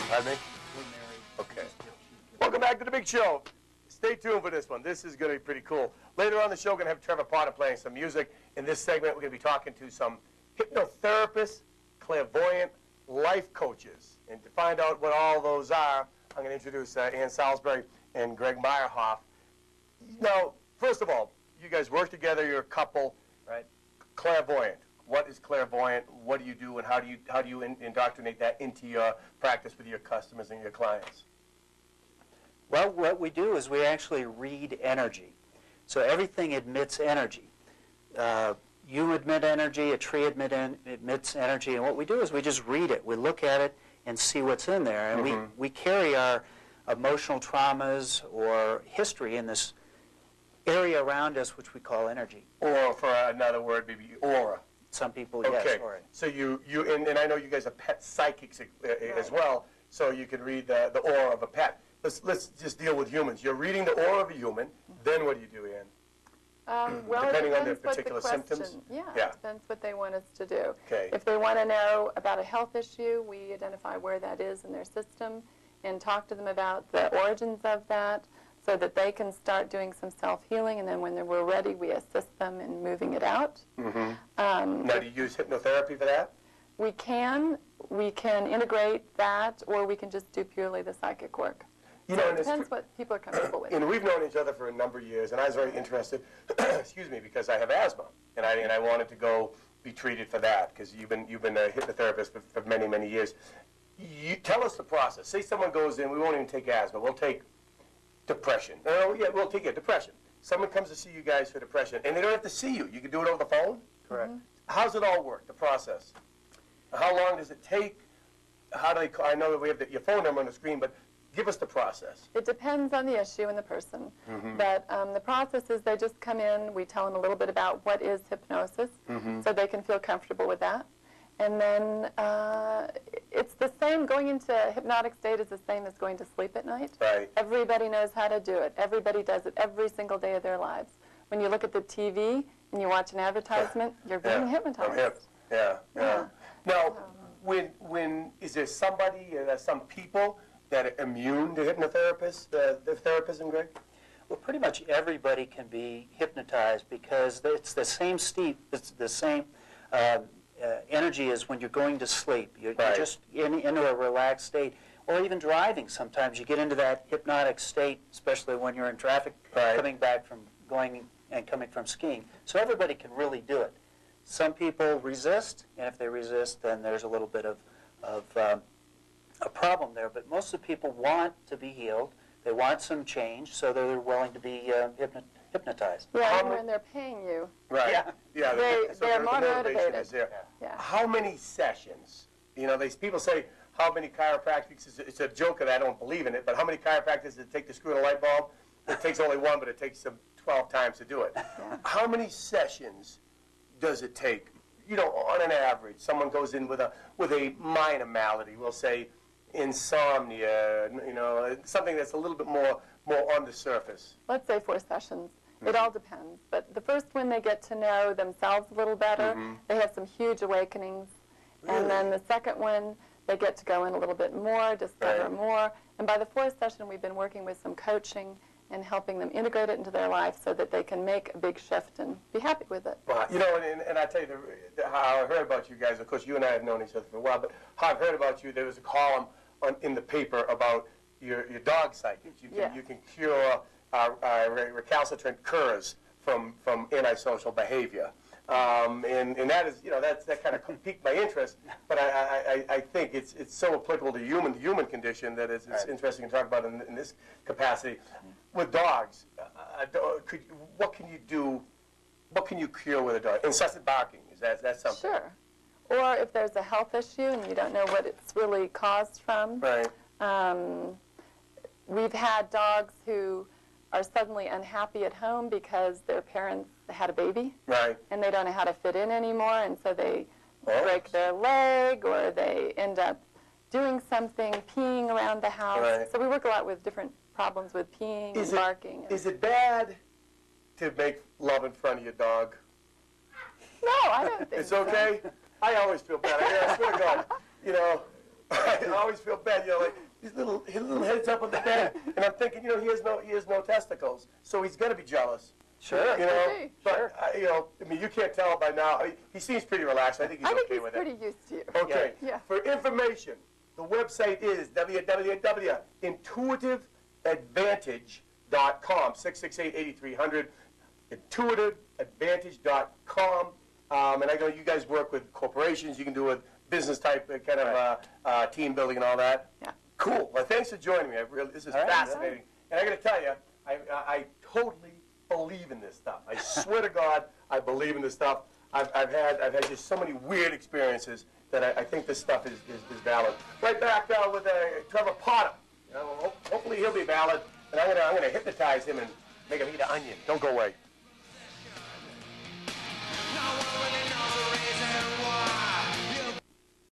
Pardon me? Okay. Welcome back to the big show. Stay tuned for this one. This is going to be pretty cool. Later on the show, we're going to have Trevor Potter playing some music. In this segment, we're going to be talking to some hypnotherapists, clairvoyant, life coaches. And to find out what all those are, I'm going to introduce Ann Salisbury and Greg Meyerhoff. Now, first of all, you guys work together. You're a couple. Right. Clairvoyant. What is clairvoyant? What do you do, and how do you indoctrinate that into your practice with your customers and your clients? Well, what we do is we actually read energy. So everything emits energy. You emit energy, a tree emits energy, and what we do is we just read it. We look at it and see what's in there. And we carry our emotional traumas or history in this area around us, which we call energy. Or, for another word, maybe aura. Some people, yes. Okay. So and I know you guys are pet psychics as well, so you can read the aura of a pet. Let's just deal with humans. You're reading the aura of a human, then what do you do, Ann? Well, depending it on their depends what particular the question, symptoms? Yeah, Yeah. it depends what they want us to do. Okay. If they want to know about a health issue, we identify where that is in their system and talk to them about the origins of that so that they can start doing some self-healing, and then when we're ready, we assist them in moving it out. Now, do you use hypnotherapy for that? We can integrate that, or we can just do purely the psychic work. You So know, it depends what people are comfortable with. And we've known each other for a number of years, and I was very interested, excuse me, because I have asthma, and I wanted to go be treated for that, because you've been a hypnotherapist for many, many years. You tell us the process. Say someone goes in, we won't even take asthma, we'll take depression. Oh, yeah, we'll take it, depression. Someone comes to see you guys for depression, and they don't have to see you. You can do it over the phone? Correct. How's it all work, the process? How long does it take? How do they call? I know that we have your phone number on the screen, but give us the process. It depends on the issue and the person. But the process is they just come in, we tell them a little bit about what is hypnosis, so they can feel comfortable with that. And then it's the same, going into a hypnotic state is the same as going to sleep at night. Right. Everybody knows how to do it. Everybody does it every single day of their lives. When you look at the TV and you watch an advertisement, you're being hypnotized. Yeah. Now, when is there somebody, some people that are immune to hypnotherapists, the therapism, Greg? Well, pretty much everybody can be hypnotized because it's the same it's the same energy as when you're going to sleep. You're just into a relaxed state. Or even driving, sometimes you get into that hypnotic state, especially when you're in traffic, coming back from coming from skiing. So everybody can really do it. Some people resist, and if they resist, then there's a little bit of a problem there. But most of the people want to be healed. They want some change, so they're willing to be hypnotized. Yeah, and when they're paying you. Right. Yeah. They're more motivated. Yeah. How many sessions? You know, people say, how many chiropractics? It's a joke, and I don't believe in it, but how many chiropractors does it take to screw in a light bulb? It takes only one, but it takes them 12 times to do it. Yeah. How many sessions does it take? You know, on an average, someone goes in with a minor malady, we'll say insomnia, you know, something that's a little bit more on the surface. Let's say 4 sessions. It all depends. But the first one, they get to know themselves a little better. They have some huge awakenings. Really? And then the second one, they get to go in a little bit more, discover more. And by the 4th session, we've been working with some coaching and helping them integrate it into their life so that they can make a big shift and be happy with it. Well, you know, and I tell you how I heard about you guys. Of course, you and I have known each other for a while, but how I've heard about you, there was a column in the paper about your dog psychic. You can cure recalcitrant curs from antisocial behavior. And that is, you know, that kind of piqued my interest. But I think it's so applicable to the human condition that it's interesting to talk about in this capacity. With dogs, what can you do? What can you cure with a dog? Incessant barking, is that something? Sure. Or if there's a health issue and you don't know what it's really caused from. Right. We've had dogs who are suddenly unhappy at home because their parents had a baby. Right. And they don't know how to fit in anymore, and so they break their leg, or they end up doing something, peeing around the house. Right. So we work a lot with different problems with peeing and barking. Is it bad to make love in front of your dog? No, I don't think It's okay? I always feel bad. I swear to God, you know, I always feel bad, like his little head's up on the bed, and I'm thinking, he has no testicles, so he's gonna be jealous. Sure. Okay. But Sure. you can't tell by now. He seems pretty relaxed. I think he's okay with it. I think he's pretty used to you. Okay. Yeah. For information, the website is www.intuitiveadvantage.com, 668-8300, intuitiveadvantage.com. And I know you guys work with corporations. You can do with business type kind of team building and all that. Yeah. Cool. Well, thanks for joining me. This is fascinating. And I got to tell you, I totally believe in this stuff. I swear to God, I believe in this stuff. I've had just so many weird experiences that I think this stuff is valid. Right back with Trevor Potter. Hopefully he'll be valid, and I'm gonna hypnotize him and make him eat an onion. Don't go away.